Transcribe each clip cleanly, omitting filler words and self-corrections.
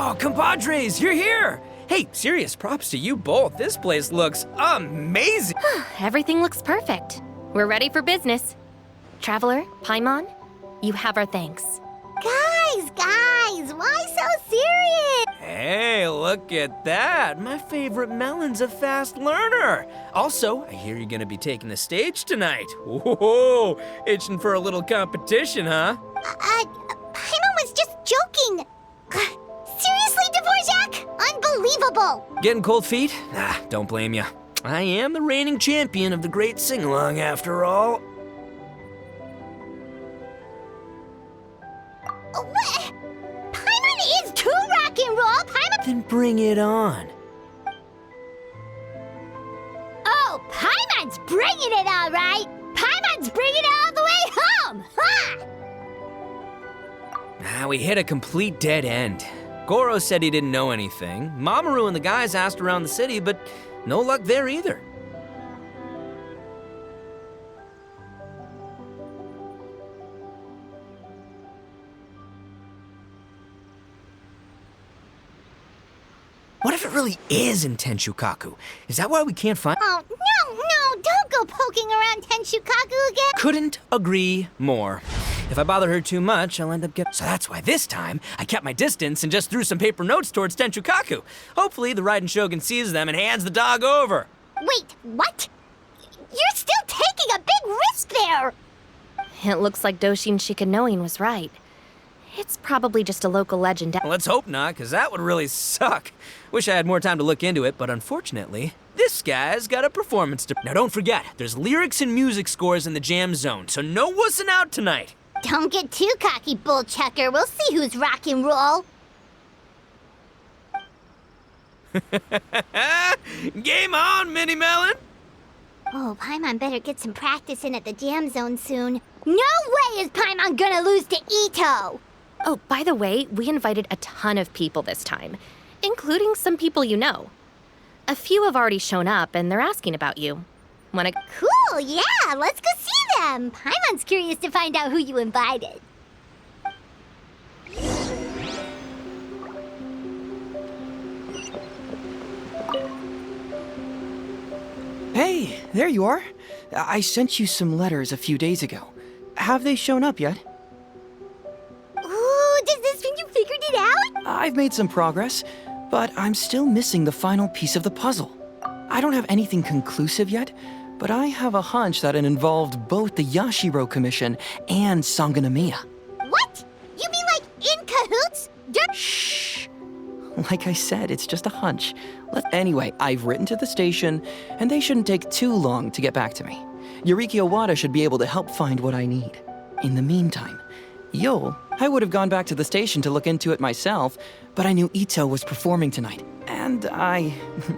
Oh, compadres, you're here! Hey, serious props to you both. This place looks amazing. Everything looks perfect. We're ready for business. Traveler, Paimon, you have our thanks. Guys, why so serious? Hey, look at that. My favorite melon's a fast learner. Also, I hear you're gonna be taking the stage tonight. Whoa, itching for a little competition, huh? Paimon was just joking. Seriously, Dvorak? Unbelievable. Getting cold feet? Nah, don't blame you. I am the reigning champion of the great sing-along after all. What? Paimon is too rock and roll. Paimon. Then bring it on. Oh, Paimon's bringing it all right. Paimon's bringing it all the way home. Ha! We hit a complete dead end. Goro said he didn't know anything. Mamoru and the guys asked around the city, but no luck there either. What if it really is in Tenshukaku? Is that why we can't find— Oh, no, don't go poking around Tenshukaku again. Couldn't agree more. If I bother her too much, I'll end up getting— So that's why this time, I kept my distance and just threw some paper notes towards Tenshukaku. Hopefully, the Raiden Shogun sees them and hands the dog over. Wait, what? You're still taking a big risk there. It looks like Doshin Shikanoin was right. It's probably just a local legend. Let's hope not, because that would really suck. Wish I had more time to look into it, but unfortunately, this guy's got a performance to— Now don't forget, there's lyrics and music scores in the jam zone, so no wussing out tonight. Don't get too cocky, bullchucker. We'll see who's rock and roll. Game on, Mini Melon! Oh, Paimon better get some practice in at the jam zone soon. No way is Paimon gonna lose to Ito! Oh, by the way, we invited a ton of people this time, including some people you know. A few have already shown up, and they're asking about you. Wanna— Cool, yeah, let's go see them. Paimon's curious to find out who you invited. Hey, there you are. I sent you some letters a few days ago. Have they shown up yet? Ooh, does this mean you figured it out? I've made some progress, but I'm still missing the final piece of the puzzle. I don't have anything conclusive yet, but I have a hunch that it involved both the Yashiro Commission and Sangonomiya. What? You mean like in cahoots? Shh. Like I said, it's just a hunch. Anyway, I've written to the station, and they shouldn't take too long to get back to me. Yuriki Owada should be able to help find what I need. In the meantime, I would have gone back to the station to look into it myself, but I knew Ito was performing tonight, and I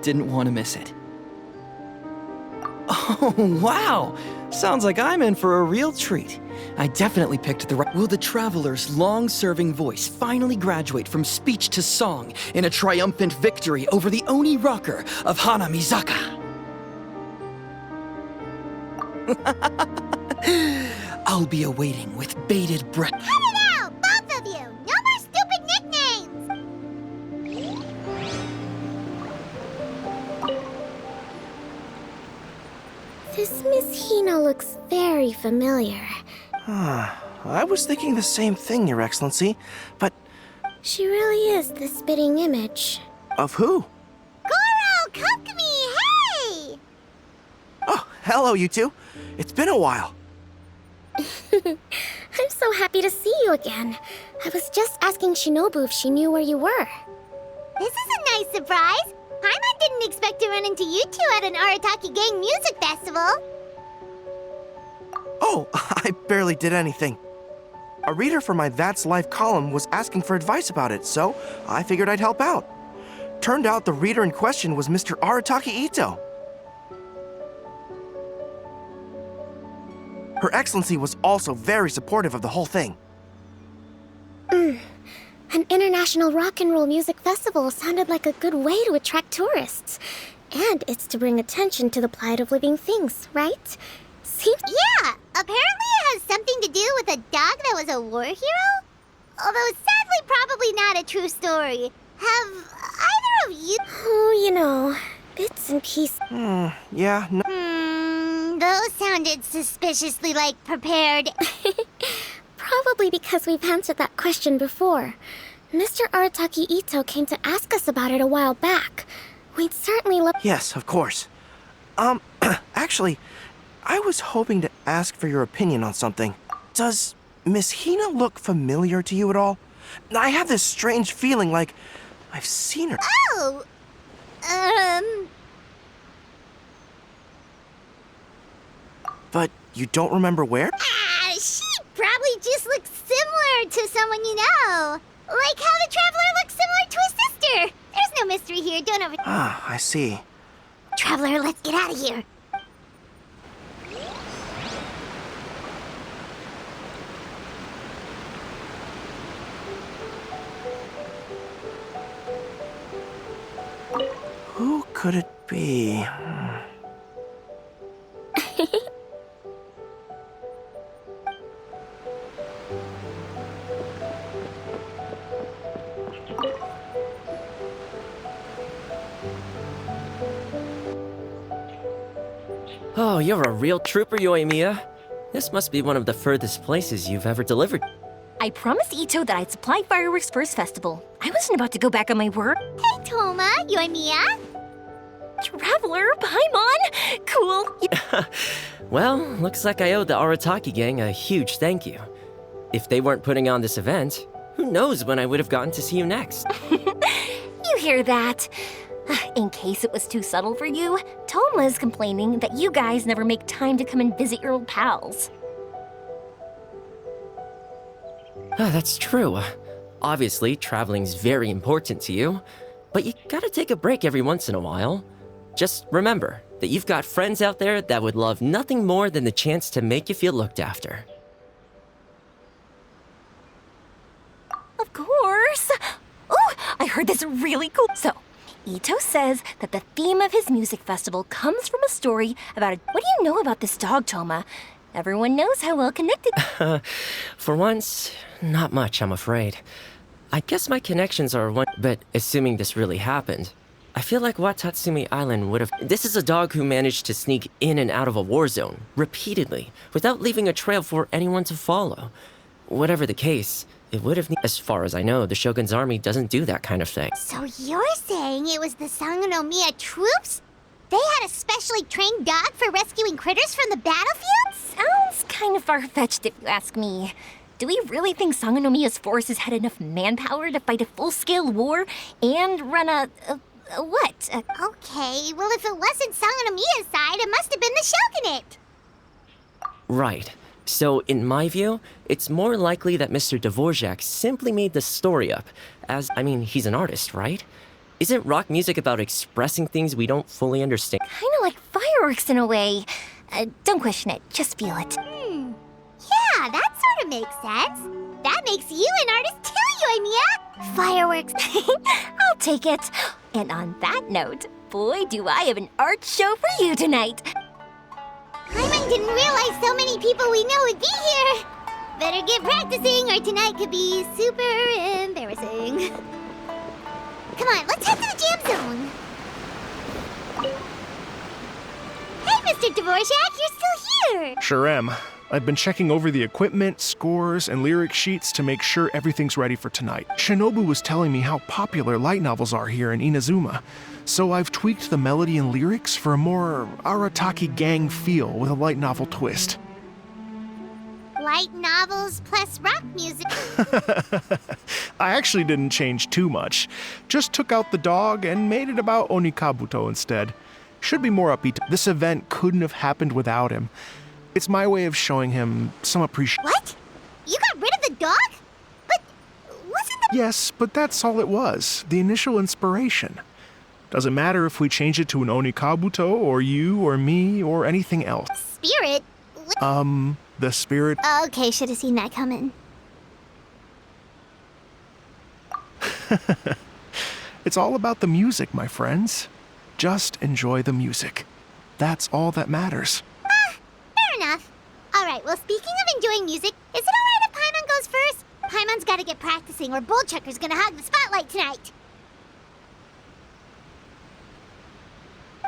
didn't want to miss it. Oh, wow! Sounds like I'm in for a real treat. I definitely picked the right— Will the Traveler's long-serving voice finally graduate from speech to song in a triumphant victory over the Oni rocker of Hanamizaka? I'll be awaiting with bated breath. Cut it out, both of you! No more stupid nicknames! This Miss Hino looks very familiar. I was thinking the same thing, Your Excellency, but She really is the spitting image. of who? Goro, come to me, hey! Oh, hello, you two. It's been a while. I'm so happy to see you again. I was just asking Shinobu if she knew where you were. This is a nice surprise. Paimon didn't expect to run into you two at an Arataki Gang music festival. Oh, I barely did anything. A reader for my That's Life column was asking for advice about it, so I figured I'd help out. Turned out the reader in question was Mr. Arataki Ito. Her Excellency was also very supportive of the whole thing. An international rock and roll music festival sounded like a good way to attract tourists. And it's to bring attention to the plight of living things, right? Seems— Yeah, apparently it has something to do with a dog that was a war hero? Although sadly probably not a true story. Have either of you... Oh, you know, bits and pieces. Yeah, no. Those sounded suspiciously, like, prepared. Probably because we've answered that question before. Mr. Arataki Ito came to ask us about it a while back. We'd certainly love... Yes, of course. Actually, I was hoping to ask for your opinion on something. Does Miss Hina look familiar to you at all? I have this strange feeling like I've seen her. Oh! But you don't remember where? She probably just looks similar to someone you know. Like how the Traveler looks similar to his sister. There's no mystery here, don't over... Ah, I see. Traveler, let's get out of here. Who could it be? Oh, you're a real trooper, Yoimiya. This must be one of the furthest places you've ever delivered. I promised Ito that I'd supply fireworks for his festival. I wasn't about to go back on my word. Hey, Toma, Yoimiya. Traveler, Paimon! Cool. Well, looks like I owe the Arataki gang a huge thank you. If they weren't putting on this event, who knows when I would have gotten to see you next. You hear that? In case it was too subtle for you, Toma's complaining that you guys never make time to come and visit your old pals. That's true. Obviously, traveling's very important to you, but you gotta take a break every once in a while. Just remember that you've got friends out there that would love nothing more than the chance to make you feel looked after. Of course. Oh, I heard this really cool. So, Ito says that the theme of his music festival comes from a story about What do you know about this dog, Toma? Everyone knows how well connected... For once, not much, I'm afraid. I guess my connections are one, but assuming this really happened, I feel like Watatsumi Island would have... This is a dog who managed to sneak in and out of a war zone, repeatedly, without leaving a trail for anyone to follow. Whatever the case, it would have... As far as I know, the Shogun's army doesn't do that kind of thing. So you're saying it was the Sangonomiya troops? They had a specially trained dog for rescuing critters from the battlefield? Sounds kind of far-fetched if you ask me. Do we really think Sangonomiya's forces had enough manpower to fight a full-scale war and run a what? Okay, well if it wasn't Sangonomiya's side, it must have been the Shogunate. Right. So, in my view, it's more likely that Mr. Dvorak simply made the story up, he's an artist, right? Isn't rock music about expressing things we don't fully understand? Kind of like fireworks in a way. Don't question it, just feel it. Yeah, that sort of makes sense. That makes you an artist too, Yoimiya. Fireworks. I'll take it. And on that note, boy, do I have an art show for you tonight. Paimon didn't realize so many people we know would be here. Better get practicing or tonight could be super embarrassing. Come on, let's head to the jam zone. Hey, Mr. Dvorak, you're still here. Sure am. I've been checking over the equipment, scores, and lyric sheets to make sure everything's ready for tonight. Shinobu was telling me how popular light novels are here in Inazuma, so I've tweaked the melody and lyrics for a more Arataki gang feel with a light novel twist. Light novels plus rock music. I actually didn't change too much. Just took out the dog and made it about Onikabuto instead. Should be more upbeat. This event couldn't have happened without him. It's my way of showing him some appreciation. What? You got rid of the dog? But wasn't the... Yes, but that's all it was. The initial inspiration. Doesn't matter if we change it to an Onikabuto, or you, or me, or anything else. Spirit? The spirit... Okay, should have seen that coming. It's all about the music, my friends. Just enjoy the music. That's all that matters. Fair enough. Alright, well, speaking of enjoying music, is it alright if Paimon goes first? Paimon's gotta get practicing or Bullchucker's gonna hog the spotlight tonight.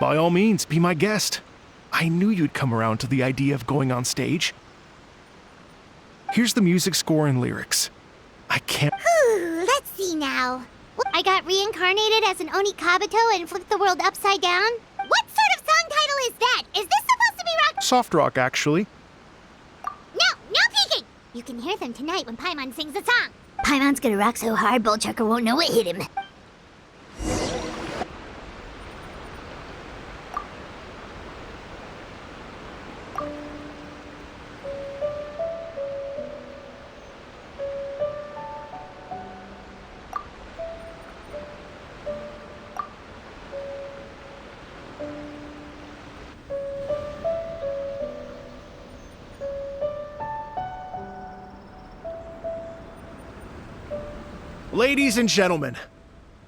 By all means, be my guest. I knew you'd come around to the idea of going on stage. Here's the music score and lyrics. I can't... Ooh, let's see now. I got reincarnated as an Oni Kabuto and flipped the world upside down? What sort of song title is that? Is this supposed to be rock? Soft rock, actually. No peeking! You can hear them tonight when Paimon sings the song. Paimon's gonna rock so hard, Bullchucker won't know what hit him. Ladies and gentlemen,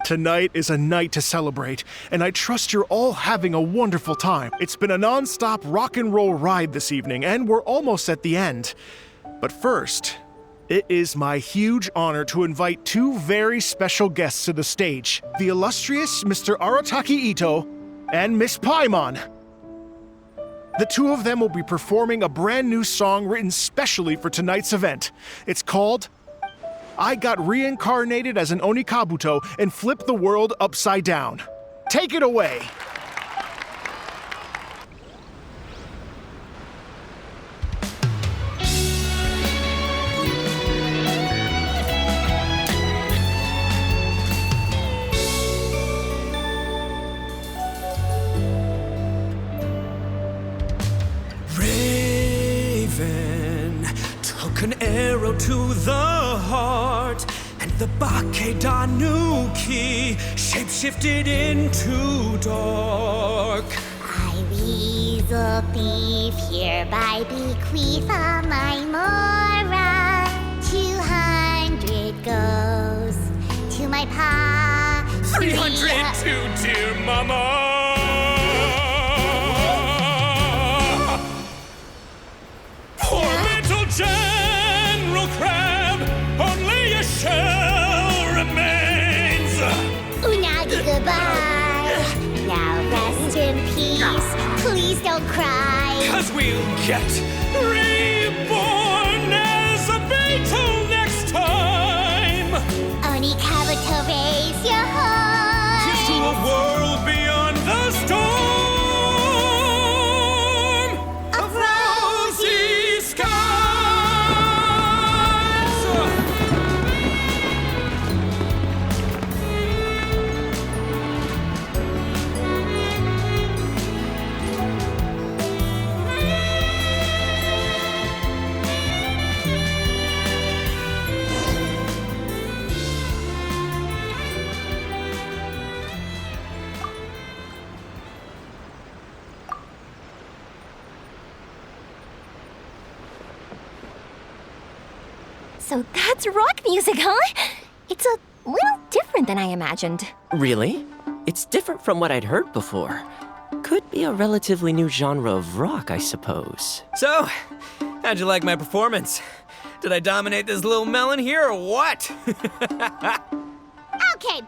tonight is a night to celebrate, and I trust you're all having a wonderful time. It's been a non-stop rock and roll ride this evening, and we're almost at the end. But first, it is my huge honor to invite two very special guests to the stage, the illustrious Mr. Arataki Ito and Miss Paimon. The two of them will be performing a brand new song written specially for tonight's event. It's called I Got Reincarnated as an Oni Kabuto and Flipped the World Upside Down. Take it away! Raven took an arrow to the heart, and the Bakedanuki shapeshifted into dark. I, Weasel Thief, hereby bequeath all my Mora. 200 goes to my pa. 300 to dear mama. Poor little General Crab, only a shell remains. Unagi, goodbye. Now rest in peace. Please don't cry. 'Cause we'll get reborn as a beetle next time. Oni Kabuto, raise your heart. Here's to a world beyond the storm of rosy skies. So that's rock music, huh? It's a little different than I imagined. Really? It's different from what I'd heard before. Could be a relatively new genre of rock, I suppose. So, how'd you like my performance? Did I dominate this little melon here or what? Okay,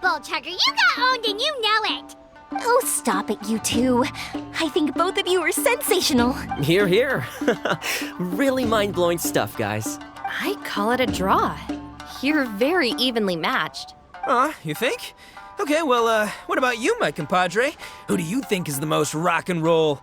Bullchucker, you got owned and you know it. Oh, stop it, you two. I think both of you are sensational. Hear, hear. Really mind-blowing stuff, guys. I call it a draw. You're very evenly matched. You think? Okay, well, what about you, my compadre? Who do you think is the most rock and roll?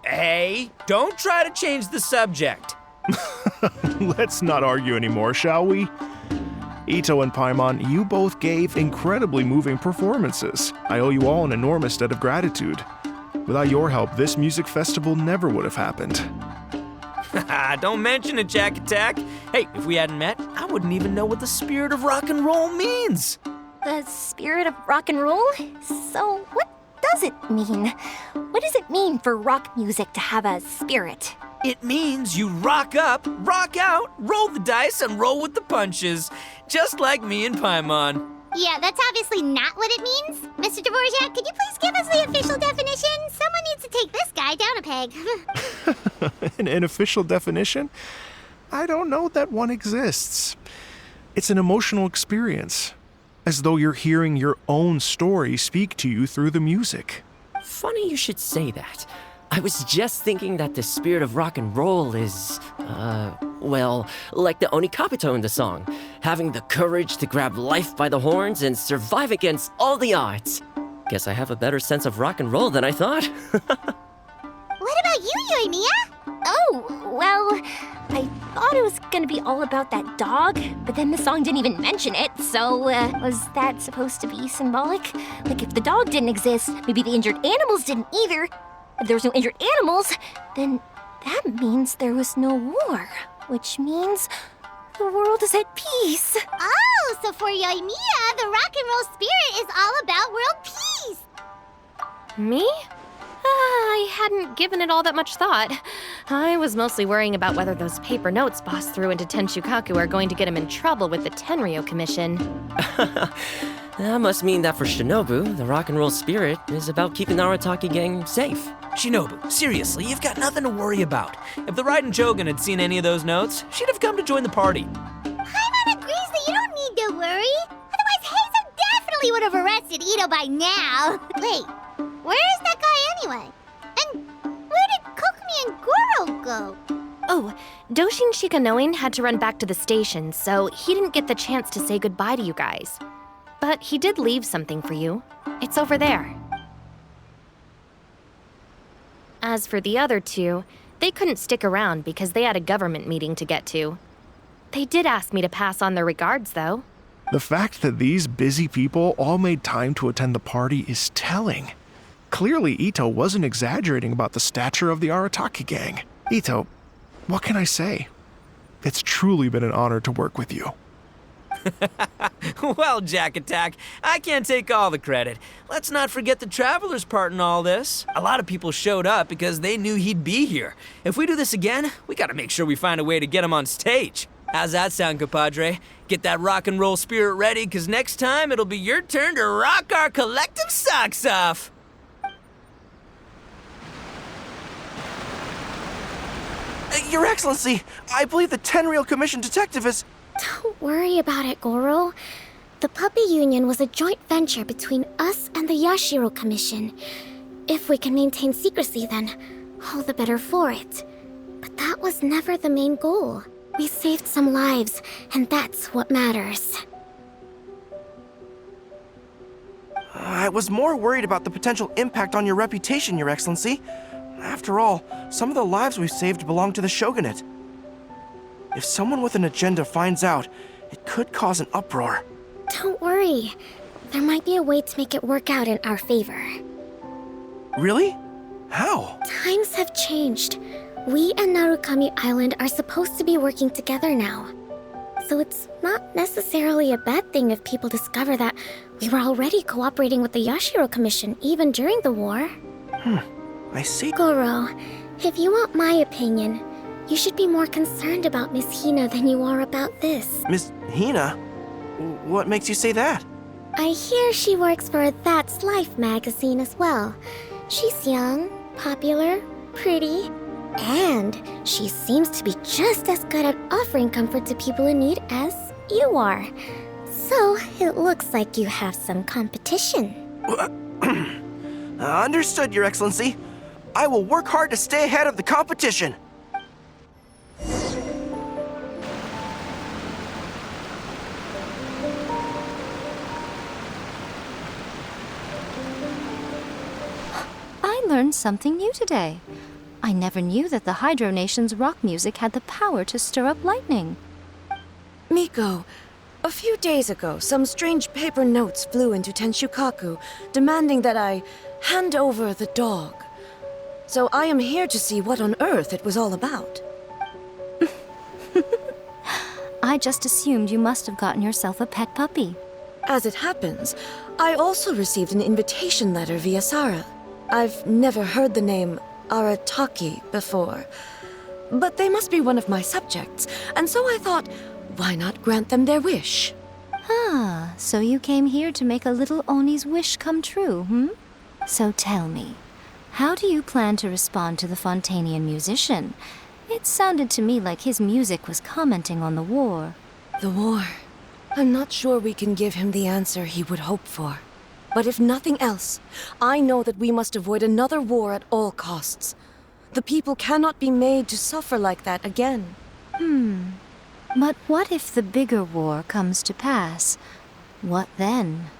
Hey, don't try to change the subject. Let's not argue anymore, shall we? Ito and Paimon, you both gave incredibly moving performances. I owe you all an enormous debt of gratitude. Without your help, this music festival never would have happened. Don't mention it, Jack Attack. Hey, if we hadn't met, I wouldn't even know what the spirit of rock and roll means. The spirit of rock and roll? So, what does it mean? What does it mean for rock music to have a spirit? It means you rock up, rock out, roll the dice, and roll with the punches. Just like me and Paimon. Yeah, that's obviously not what it means. Mr. Dvorak, could you please give us the official definition? Someone needs to take this guy down a peg. An official definition? I don't know that one exists. It's an emotional experience, as though you're hearing your own story speak to you through the music. Funny you should say that. I was just thinking that the spirit of rock and roll is, well, like the Oni Kabuto in the song, having the courage to grab life by the horns and survive against all the odds. Guess I have a better sense of rock and roll than I thought. What about you, Yoimiya? Oh, well, I thought it was gonna be all about that dog, but then the song didn't even mention it, so was that supposed to be symbolic? Like, if the dog didn't exist, maybe the injured animals didn't either. If there was no injured animals, then that means there was no war, which means the world is at peace. Oh, so for Yoimiya, the rock and roll spirit is all about world peace. Me? I hadn't given it all that much thought. I was mostly worrying about whether those paper notes Boss threw into Tenshukaku are going to get him in trouble with the Tenryo Commission. That must mean that for Shinobu, the rock and roll spirit is about keeping the Arataki gang safe. Shinobu, seriously, you've got nothing to worry about. If the Raiden Jogan had seen any of those notes, she'd have come to join the party. Paimon agrees that you don't need to worry. Otherwise, Heizo definitely would have arrested Ito by now. Wait, where is that guy anyway? And where did Kokumi and Goro go? Oh, Doshin Shikanoin had to run back to the station, so he didn't get the chance to say goodbye to you guys. But he did leave something for you. It's over there. As for the other two, they couldn't stick around because they had a government meeting to get to. They did ask me to pass on their regards, though. The fact that these busy people all made time to attend the party is telling. Clearly, Ito wasn't exaggerating about the stature of the Arataki gang. Ito, what can I say? It's truly been an honor to work with you. Well, Jack Attack, I can't take all the credit. Let's not forget the Traveler's part in all this. A lot of people showed up because they knew he'd be here. If we do this again, we gotta make sure we find a way to get him on stage. How's that sound, compadre? Get that rock and roll spirit ready, because next time it'll be your turn to rock our collective socks off. Your Excellency, I believe the Tenryou Commission detective is... Don't worry about it, Goro. The Puppy Union was a joint venture between us and the Yashiro Commission. If we can maintain secrecy, then all the better for it. But that was never the main goal. We saved some lives, and that's what matters. I was more worried about the potential impact on your reputation, Your Excellency. After all, some of the lives we've saved belong to the Shogunate. If someone with an agenda finds out, it could cause an uproar. Don't worry. There might be a way to make it work out in our favor. Really? How? Times have changed. We and Narukami Island are supposed to be working together now. So it's not necessarily a bad thing if people discover that we were already cooperating with the Yashiro Commission even during the war. I see. Goro, if you want my opinion, you should be more concerned about Miss Hina than you are about this. Miss Hina? What makes you say that? I hear she works for That's Life magazine as well. She's young, popular, pretty, and she seems to be just as good at offering comfort to people in need as you are. So it looks like you have some competition. Understood, Your Excellency. I will work hard to stay ahead of the competition. I learned something new today. I never knew that the Hydro Nation's rock music had the power to stir up lightning. Miko, a few days ago, some strange paper notes flew into Tenshukaku, demanding that I hand over the dog. So I am here to see what on earth it was all about. I just assumed you must have gotten yourself a pet puppy. As it happens, I also received an invitation letter via Sara. I've never heard the name Arataki before, but they must be one of my subjects, and so I thought, why not grant them their wish? Ah, so you came here to make a little Oni's wish come true, hmm? So tell me, how do you plan to respond to the Fontanian musician? It sounded to me like his music was commenting on the war. The war. I'm not sure we can give him the answer he would hope for. But if nothing else, I know that we must avoid another war at all costs. The people cannot be made to suffer like that again. But what if the bigger war comes to pass? What then?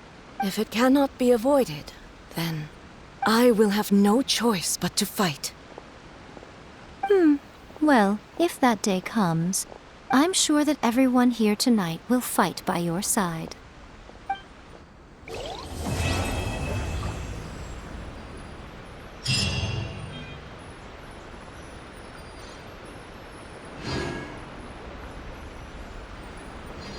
If it cannot be avoided, then I will have no choice but to fight. Well, if that day comes, I'm sure that everyone here tonight will fight by your side.